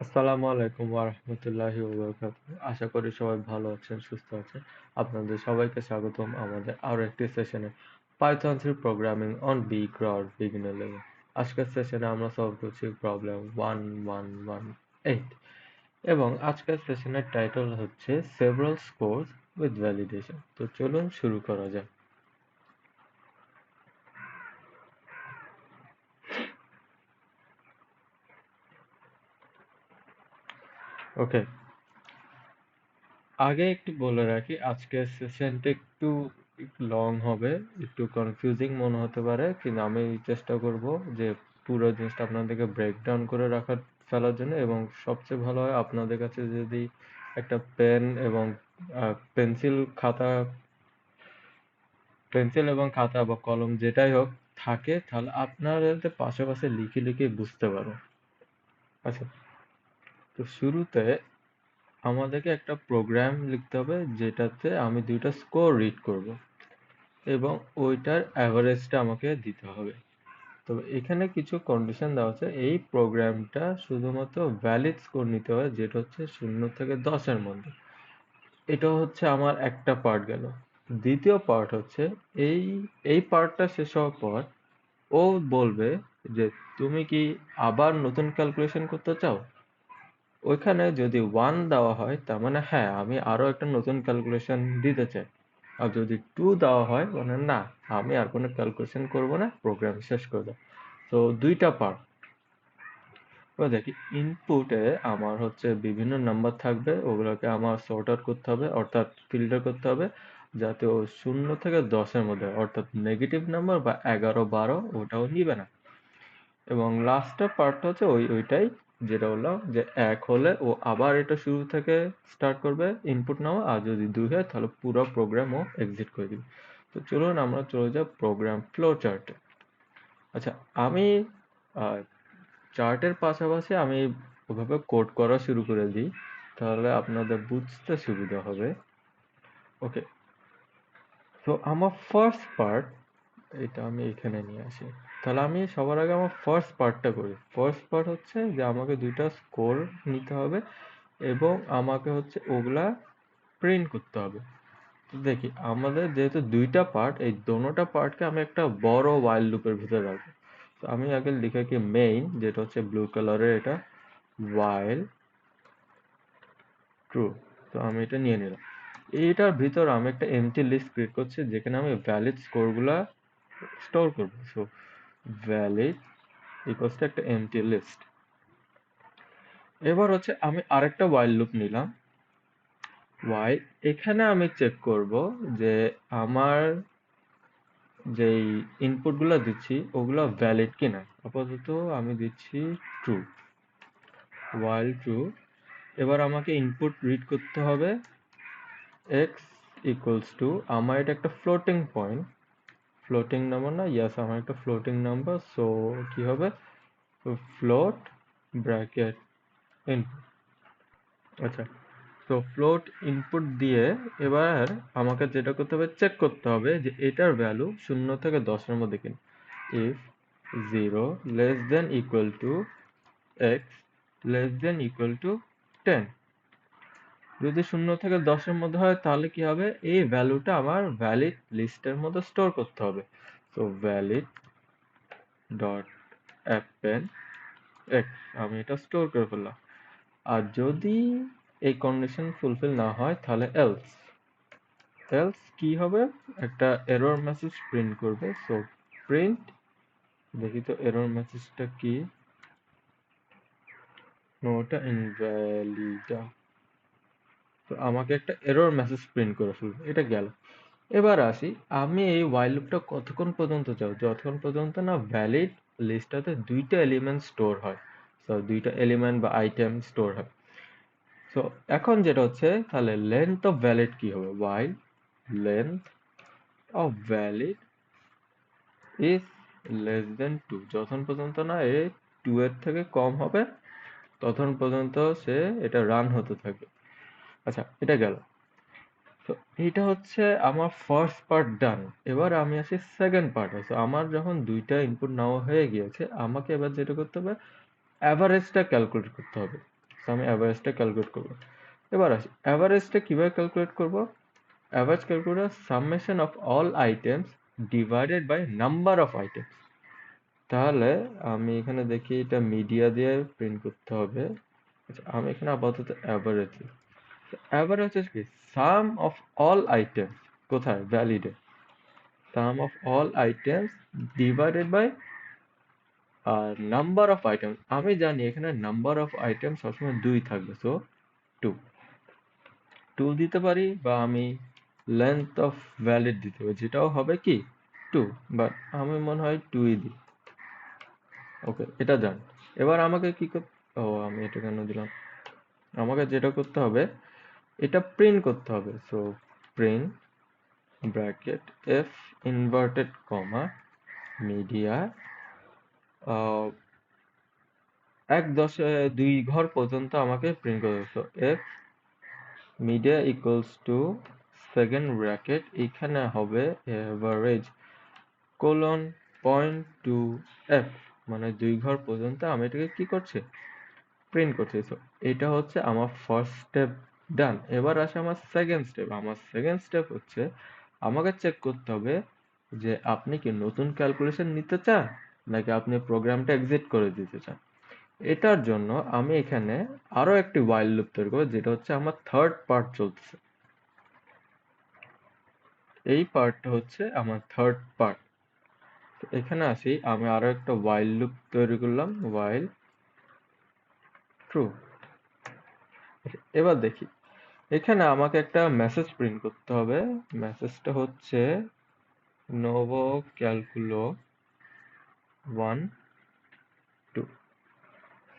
আসসালামু আলাইকুম ওয়া রাহমাতুল্লাহি ওয়া বারাকাতুহু। আশা করি সবাই ভালো আছেন, সুস্থ আছেন। আপনাদের সবাইকে স্বাগতম আমাদের আরো একটি সেশনে Python 3 programming on Beecrowd beginner level. আজকের সেশনে আমরা সলভ করছি প্রবলেম 1118 এবং আজকের সেশনের টাইটেল হচ্ছে Several Scores with Validation। তো চলুন শুরু করা যাক। ওকে, আগে একটু বলে রাখি আজকের সেশনটা একটু লং হবে, একটু কনফিউজিং মনে হতে পারে, কিন্তু আমি চেষ্টা করব যে পুরো জিনিসটা আপনাদেরকে ব্রেকডাউন করে রাখার ফেলার জন্য। এবং সবচেয়ে ভালো হয় আপনাদের কাছে যদি একটা পেন এবং পেন্সিল খাতা বা কলম যেটাই হোক থাকে, তাহলে আপনারা যাতে পাশাপাশি লিখে লিখে বুঝতে পারেন। আচ্ছা, তো শুরুতে আমাদেরকে একটা প্রোগ্রাম লিখতে হবে যেটাতে আমি দুইটা স্কোর রিড করব এবং ওইটার অ্যাভারেজটা আমাকে দিতে হবে। তো এখানে কিছু কন্ডিশন দেওয়া আছে। এই প্রোগ্রামটা শুধুমাত্র ভ্যালিড স্কোর নিতে হয়, যেটা হচ্ছে 0 থেকে 10 এর মধ্যে। এটা হচ্ছে আমার একটা পার্ট গেল। দ্বিতীয় পার্ট হচ্ছে এই এই পার্টটা শেষ হওয়ার পর ও বলবে যে তুমি কি আবার নতুন ক্যালকুলেশন করতে চাও। ওইখানে যদি 1 দেওয়া হয় তার মানে হ্যাঁ আমি আরো একটা নতুন ক্যালকুলেশন দিতে চাই। আর যদি 2 দেওয়া হয় মানে না, আমি আর কোনো ক্যালকুলেশন করব না, প্রোগ্রাম শেষ করে দাও। তো দুইটা পার্ট। এবার দেখি ইনপুটে আমার হচ্ছে বিভিন্ন নাম্বার থাকবে, ওগুলোকে আমার সর্ট আউট করতে হবে, অর্থাৎ ফিল্টার করতে হবে যাতে ও 0 থেকে 10 এর মধ্যে, অর্থাৎ নেগেটিভ নাম্বার বা 11 12 ওটাও নিবে না। এবং লাস্টের পার্টটা হচ্ছে ওইটাই, যেটা বললাম যে 1 হলে ও আবার এটা শুরু থেকে স্টার্ট করবে ইনপুট নেওয়া, আর যদি 2 হয় তাহলে পুরো প্রোগ্রাম ও এক্সিট করে দিবে। তো চলুন আমরা চলে যাই প্রোগ্রাম ফ্লো চার্টে। আচ্ছা, আমি চার্টের পাশাপাশি আমি ওভাবে কোড করা শুরু করে দিই, তাহলে আপনাদের বুঝতে সুবিধা হবে। ওকে, তো আমার ফার্স্ট পার্ট, এটা আমি এখানে নিয়ে আসি। তাহলে আমি সবার আগে আমার ফার্স্ট পার্টটা করি। ফার্স্ট পার্ট হচ্ছে যে আমাকে দুইটা স্কোর নিতে হবে এবং আমাকে হচ্ছে ওগুলা প্রিন্ট করতে হবে। তো দেখি আমাদের যেহেতু দুইটা পার্ট, এই দোনোটা পার্টকে আমি একটা বড় while লুপের ভিতরে রাখবো। তো আমি আগে লিখে কি মেইন, যেটা হচ্ছে ব্লু কালারের, এটা while true। তো আমি এটা নিয়ে নিলাম। এইটার ভিতর আমি একটা এমটি লিস্ট ক্রিয়েট করছি যেখানে আমি ভ্যালিড স্কোরগুলা স্টোর করবো। সো ভ্যালিড ইকুয়ালস টু একটা এমটি লিস্ট। এবার হচ্ছে আমি আরেকটা while লুপ নিলাম। while এখানে আমি চেক করব যে আমার যেই ইনপুট গুলা দিচ্ছি ওগুলা ভ্যালিড কিনা। আপাতত আমি দিচ্ছি ট্রু, while ট্রু। এবার আমাকে ইনপুট রিড করতে হবে x ইকুয়ালস টু, আমার এটা একটা ফ্লোটিং পয়েন্ট, ফ্লোটিং নাম্বার না, ইয়াস আমার একটা ফ্লোটিং নাম্বার। সো কি হবে, ফ্লোট ব্র্যাকেট ইনপুট। আচ্ছা, তো ফ্লোট ইনপুট দিয়ে এবার আমাকে যেটা করতে হবে, চেক করতে হবে যে এটার ভ্যালু 0 থেকে 10 এর মধ্যে কিনা। If 0 less than equal to x less than equal to 10, যদি 0 থেকে 10 এর মধ্যে হয় তাহলে কি হবে, এই ভ্যালুটা আমার ভ্যালিড লিস্টের মধ্যে স্টোর করতে হবে। তো ভ্যালিড ডট অ্যাপেন্ড এক্স, আমি এটা স্টোর করে ফেললাম। আর যদি এই কন্ডিশন ফুলফিল না হয় তাহলে এলস। এলস কি হবে, একটা এরর মেসেজ প্রিন্ট করবে। সো প্রিন্ট, দেখি তো এরর মেসেজটা কি, নোটা ইনভ্যালিড। তো আমাকে একটা এরর মেসেজ প্রিন্ট করে ফেলবে, এটা গেল। এবার আসি, আমি এই while লুপটা কতক্ষণ পর্যন্ত চাই, যতক্ষণ পর্যন্ত না ভ্যালিড লিস্টটাতে দুইটা এলিমেন্ট স্টোর হয়। সো দুইটা এলিমেন্ট বা আইটেম স্টোর হয়। সো এখন যেটা হচ্ছে, তাহলে লেন্থ অফ ভ্যালিড কি হবে, while length of valid is less than 2, যতক্ষণ পর্যন্ত না এ 2 এর থেকে কম হবে ততক্ষণ পর্যন্ত সে এটা রান হতে থাকবে। আচ্ছা, এটা গেল। তো এইটা হচ্ছে আমার ফার্স্ট পার্ট ডান। এবার আমি আসি সেকেন্ড পার্টে। সো আমার যখন দুইটা ইনপুট নেওয়া হয়ে গিয়েছে, আমাকে এবার যেটা করতে হবে, অ্যাভারেজটা ক্যালকুলেট করতে হবে। আমি অ্যাভারেজটা ক্যালকুলেট করব। এবার আসি অ্যাভারেজটা কিভাবে ক্যালকুলেট করব। Average calculate summation of all items divided by number of items. তাহলে আমি এখানে দেখি এটা মিডিয়া দিয়ে প্রিন্ট করতে হবে। আচ্ছা, আমি এখানে আপাতত অ্যাভারেজ। অ্যাভারেজ হচ্ছে কি সাম অফ অল আইটেমস, কোথায় ভ্যালিডে, sum of all items divided by আর নাম্বার অফ আইটেম। আমি জানি এখানে নাম্বার অফ আইটেম সবসময় 2 থাকবে, সো 2 2 দিতে পারি, বা আমি লেন্থ অফ ভ্যালিড দিতে পারি, যেটাও হবে কি 2, বাট আমি মনে হয় 2 দিই। ওকে, এটা জান। এবার আমাকে কি করতে, ও আমি এটা কেন দিলাম, আমাকে যেটা করতে হবে এটা প্রিন্ট করতে হবে। So print bracket F inverted comma media 1.2 ঘর পর্যন্ত আমাকে প্রিন্ট করতে হবে। So F media equals to second bracket, এখানে হবে এভারেজ কোলন 0.2 এফ, মানে 2 ঘর পর্যন্ত আমি এটাকে কি করছি, প্রিন্ট করছি। সো এটা হচ্ছে আমার ফার্স্ট স্টেপ ডান। এবার আসে আমার সেকেন্ড স্টেপ। আমার সেকেন্ড স্টেপ হচ্ছে আমাকে চেক করতে হবে যে আপনি কি নতুন ক্যালকুলেশন নিতে চান নাকি আপনি প্রোগ্রামটা এক্সিট করে দিতে চান। এটার জন্য আমি এখানে আরো একটি while লুপ তৈরি করবো, যেটা হচ্ছে আমার থার্ড পার্ট চলতেছে। এই পার্টটা হচ্ছে আমার থার্ড পার্ট। এখানে আসি, আমি আরো একটা while লুপ তৈরি করলাম, while ট্রু। এবার দেখি এখানে আমাকে একটা মেসেজ প্রিন্ট করতে হবে। মেসেজটা হচ্ছে নোভো ক্যালকুলো 1 2।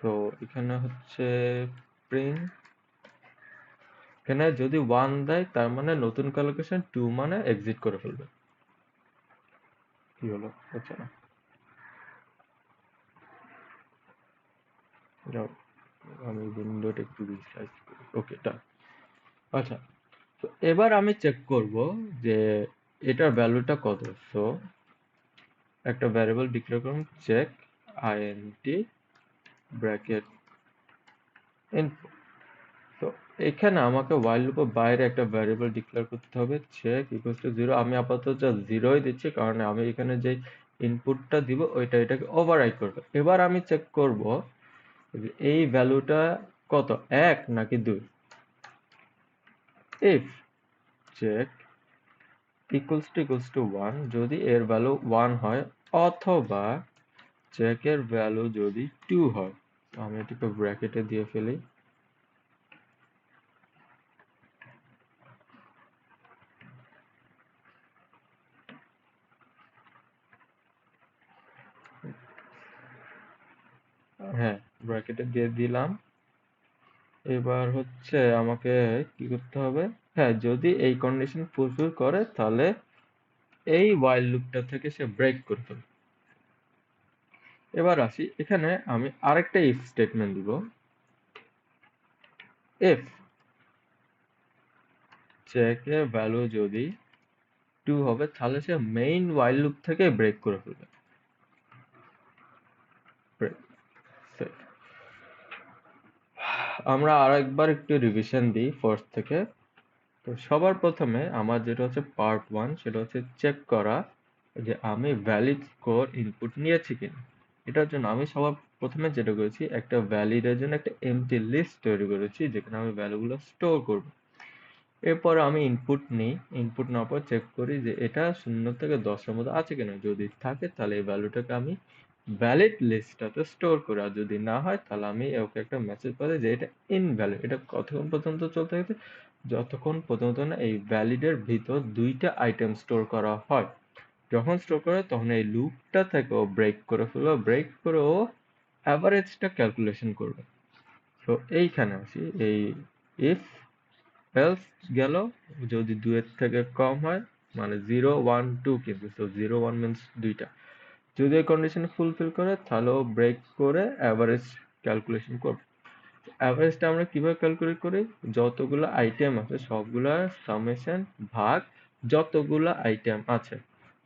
তো এখানে হচ্ছে প্রিন্ট, এখানে যদি 1 দেয় তার মানে নতুন ক্যালকুলেশন, 2 মানে এক্সিট করে ফেলবে। কি হলো, হচ্ছে না, যাও, আমি উইন্ডোটা একটু রিসাইজ করি। ওকে, ডান। আচ্ছা, তো এবার আমি চেক করব যে এটার ভ্যালুটা কত। সো একটা ভ্যারিয়েবল ডিক্লেয়ার করুন, চেক আইএনটি ব্র্যাকেট ইনপুট। তো এখানে আমাকে while লুপের বাইরে একটা ভ্যারিয়েবল ডিক্লেয়ার করতে হবে, চেক ইকুয়ালস টু 0। আমি আপাতত জাস্ট 0ই দিচ্ছি, কারণ আমি এখানে যে ইনপুটটা দিব ওইটা এটাকে ওভাররাইড করবে। এবার আমি চেক করব যে এই ভ্যালুটা কত, 1 নাকি 2। ইফ চেক ইকুয়ালস টু 1, যদি এর ভ্যালু 1 হয়, অথবা চেকের ভ্যালু যদি 2 হয়, আমি এটাকে ব্র্যাকেটে দিয়ে ফেলি। হ্যাঁ, ব্র্যাকেটে দিয়ে দিলাম। এবার হচ্ছে আমাকে কি করতে হবে, হ্যাঁ, যদি এই কন্ডিশন ফুলফিল করে তাহলে এই while লুপটা থেকে সে ব্রেক করে ফেলবে। এবার আসি, এখানে আমি আরেকটা ইফ স্টেটমেন্ট দিব। ইফ চেকের ভ্যালু যদি 2 হবে তাহলে সে মেইন while লুপ থেকে ব্রেক করে ফেলবে। Break. Set. আমরা আরেকবার একটু রিভিশন দিই ফার্স্ট থেকে। তো সবার প্রথমে আমার যেটা হচ্ছে পার্ট 1, সেটা হচ্ছে চেক করা যে আমি ভ্যালিড স্কোর ইনপুট নিয়েছি কিনা। এটার জন্য আমি সবার প্রথমে যেটা করেছি, একটা ভ্যালিডের জন্য একটা এমটি লিস্ট তৈরি করেছি যেখানে আমি ভ্যালুগুলো স্টোর করব। এরপর আমি ইনপুট নিই, ইনপুট নেওয়ার পর চেক করি যে এটা 0 থেকে 10 এর মধ্যে আছে কিনা। যদি থাকে তাহলে এই ভ্যালুটাকে আমি ভ্যালিড লিস্টটাতে স্টোর করি, আর যদি না হয় তাহলে আমি ওকে একটা মেসেজ পাঠাই যে এটা ইনভ্যালিড। এটা কতক্ষণ পর্যন্ত চলতে থাকে, যতক্ষণ পর্যন্ত না এই ভ্যালিডের ভিতর 2টা আইটেম স্টোর করা হয়। যখন স্টোর করে তখন এই লুপটা থেকে ও ব্রেক করে ফেলবে, ব্রেক করে ও অ্যাভারেজটা ক্যালকুলেশন করবে। তো এইখানে আসি, এই ইফ এলস গেল, যদি 2 এর থেকে কম হয়, মানে 0 1 2, কিন্তু তো 0 1 মিন্স দুইটা, যদি এই কন্ডিশন ফুলফিল করে তাহলে ও ব্রেক করে অ্যাভারেজ ক্যালকুলেশন করবে। অ্যাভারেজটা আমরা কিভাবে ক্যালকুলেট করি, যতগুলো আইটেম আছে সবগুলা সামেশন ভাগ যতগুলো আইটেম আছে।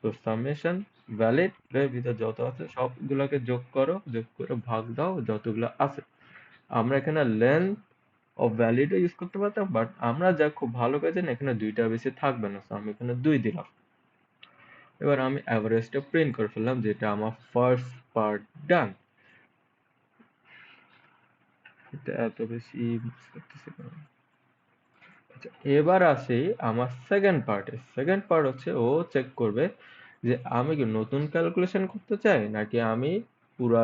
তো সামেশন ভ্যালিড এর ভিতর যত আছে সবগুলোকে যোগ করো, যোগ করে ভাগ দাও যতগুলো আছে। আমরা এখানে লেন্থ অফ ভ্যালিডও ইউজ করতে পারতাম, বাট আমরা যা খুব ভালো কাজ জানি এখানে 2টা বেশি থাকবে না, so আমি এখানে 2 দিলাম। এবার আমি অ্যাভারেজটা প্রিন্ট করে ফেললাম, যেটা আমার ফার্স্ট পার্ট ডান। এটা এত বেশি মিস করতেছি কেন? আচ্ছা, এবার আসি আমার সেকেন্ড পার্টে। সেকেন্ড পার্ট হচ্ছে ও চেক করবে যে আমি কি নতুন ক্যালকুলেশন করতে চাই নাকি আমি পুরা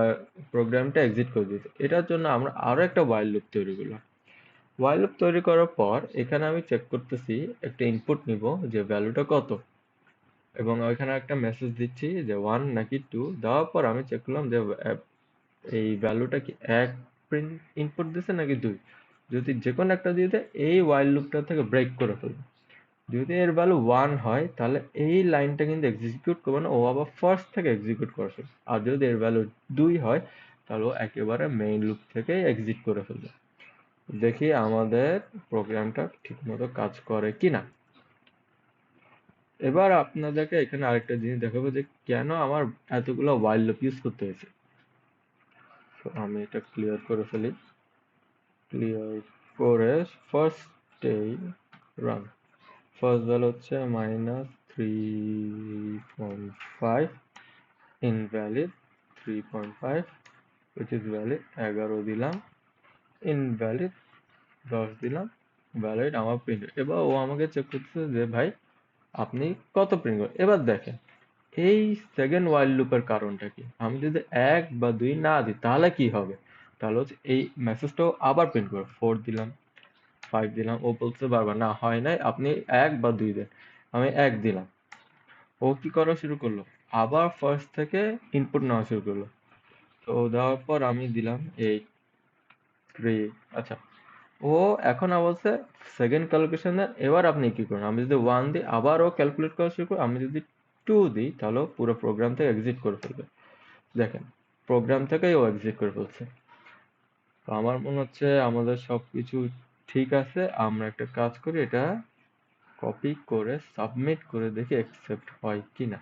প্রোগ্রামটা এক্সিট করে দিতে। এটার জন্য আমরা আরো একটা while লুপ তৈরি করলাম। while লুপ তৈরি করার পর এখানে আমি চেক করতেছি, একটা ইনপুট নিব যে ভ্যালুটা কত, এবং ওইখানে একটা মেসেজ দিচ্ছি যে 1 নাকি 2। দেওয়ার পর আমি চেক করলাম যে এই ভ্যালুটা কি এক প্রিন্ট ইনপুট দিছে নাকি 2। যদি যে কোনো একটা দিয়ে দেয়, এই while লুপটা থেকে ব্রেক করে ফেলবে। যদি এর ভ্যালু 1 হয় তাহলে এই লাইনটা কিন্তু এক্সিকিউট করবে না, ও আবার ফার্স্ট থেকে এক্সিকিউট করছে। আর যদি এর ভ্যালু 2 হয় তাহলে ও একেবারে মেইন লুপ থেকে এক্সিট করে ফেলবে। দেখি আমাদের প্রোগ্রামটা ঠিকমতো কাজ করে কিনা। এবার আপনাদেরকে এখানে আরেকটা জিনিস দেখাবো যে কেন আমার এতগুলো while লুপ ইউজ করতে হয়েছে। তো আমি এটা ক্লিয়ার করে ফেলি। ক্লিয়ার করে ফার্স্টেই রান। ফার্স্ট ভ্যালু হচ্ছে -3.5, invalid 3.5 which is valid 11 দিলাম, invalid 10 দিলাম, ভ্যালিড আমার প্রিন্ট। এবার ও আমাকে চেক করতেছে যে ভাই আপনি কত প্রিন্ট করেন। এবার দেখেন এই সেকেন্ড while লুপের কারণটা কি। আমি যদি 1 বা 2 না দিই তাহলে কি হবে, তাহলে হচ্ছে এই মেসেজটাও আবার প্রিন্ট করবে। 4 দিলাম, 5 দিলাম, ও বলতে বারবার না হয় নাই, আপনি 1 বা 2 দেন। আমি 1 দিলাম, ও কি করা শুরু করলো, আবার ফার্স্ট থেকে ইনপুট নেওয়া শুরু করলো। তো দেওয়ার পর আমি দিলাম 8, 3। আচ্ছা, ও এখন বলছে সেকেন্ড ক্যালকুলেশনে এবার আপনি কি করুন। আমি যদি 1 দিই আবার ও ক্যালকুলেট করা শুরু করে, আমি যদি 2 দিই তাহলে ও পুরো প্রোগ্রাম থেকে এক্সিট করে ফেলবে। দেখেন প্রোগ্রাম থেকেই ও এক্সিট করে ফেলছে। তো আমার মনে হচ্ছে আমাদের সবকিছু ঠিক আছে। আমরা একটা কাজ করি, এটা কপি করে সাবমিট করে দেখি অ্যাকসেপ্ট হয় কিনা।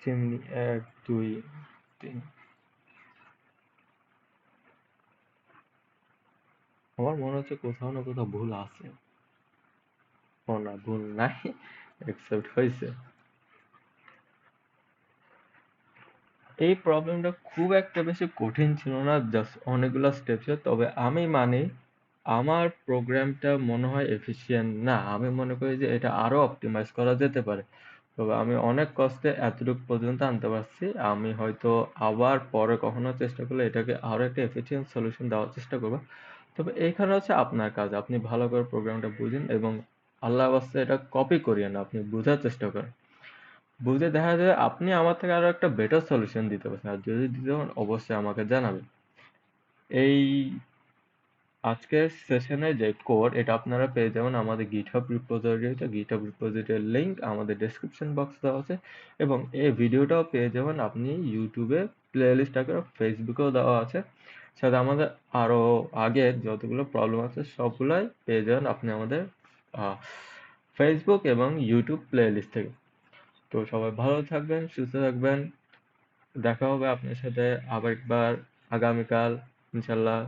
চিমনি 1, 2, 3। আমার মনে হচ্ছে কোথাও না কোথাও ভুল আছে। ও না, ভুল নাই, অ্যাকসেপ্ট হয়েছে। এই প্রবলেমটা খুব একটা বেশি কঠিন ছিল না, জাস্ট অনেকগুলো স্টেপস। তবে আমি মানি আমার প্রোগ্রামটা মনে হয় এফিশিয়েন্ট না। আমি মনে করি যে এটা আরো অপটিমাইজ করা যেতে পারে। তবে আমি অনেক কষ্টে এতটুকু পর্যন্ত আনতে পারছি। আমি হয়তো আবার পরে কখনো চেষ্টা করলে এটাকে আরো একটা এফিশিয়েন্ট সলিউশন দেওয়ার চেষ্টা করবো। তবে এইখানে হচ্ছে আপনার কাজ, আপনি ভালো করে প্রোগ্রামটা বুঝেন এবং আল্লাহ বাস্তে এটা কপি করিয়েন না, আপনি বোঝার চেষ্টা করেন। বুঝে দেখা যায় আপনি আমার থেকে আরো একটা বেটার সলিউশন দিতে পারছেন। আর যদি দিতে পারেন অবশ্যই আমাকে জানাবেন। এই আজকের সেশনে যে কোড এটা আপনারা পেয়ে যাবেন আমাদের গিটহাব রিপোজিটরিতে। গিটহাব রিপোজিটরির লিংক আমাদের ডেসক্রিপশন বক্সে দেওয়া আছে, এবং এই ভিডিওটাও পেয়ে যাবেন আপনি ইউটিউবে প্লেলিস্ট আকারে, ফেসবুকেও দেওয়া আছে। সাথে আমাদের আরো আগের যতগুলো প্রবলেম আছে সবগুলাই পেয়ে যাবেন আপনি আমাদের ফেসবুক এবং ইউটিউব প্লেলিস্ট থেকে। তো সবাই ভালো থাকবেন, সুস্থ থাকবেন। দেখা হবে আপনার সাথে আবার একবার আগামীকাল ইনশাল্লাহ।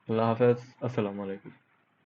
আল্লাহ হাফেজ, আসসালামু আলাইকুম।